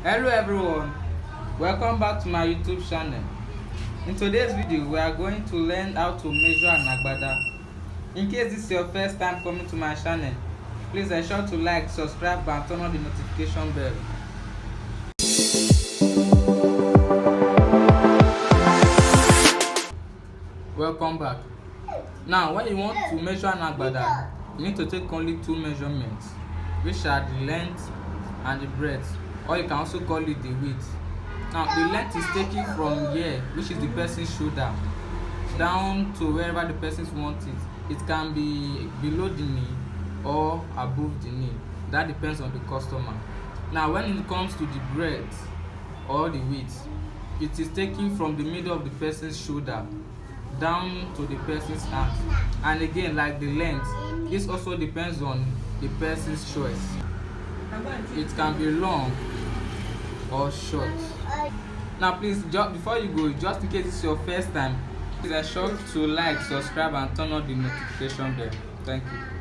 Hello everyone, welcome back to my YouTube channel. In today's video we are going to learn how to measure an agbada. In case this is your first time coming to my channel, please ensure to like, subscribe and turn on the notification bell. Welcome back. Now when you want to measure an agbada, you need to take only two measurements, which are the length and the breadth, or you can also call it the width. Now the length is taken from here, which is the person's shoulder, down to wherever the person wants it. It can be below the knee or above the knee. That depends on the customer. Now when it comes to the breadth or the width, it is taken from the middle of the person's shoulder down to the person's hands. And again, like the length, this also depends on the person's choice. It can be long or short. Now please, before you go, just in case it's your first time, please ensure to like, subscribe and turn on the notification bell. Thank you.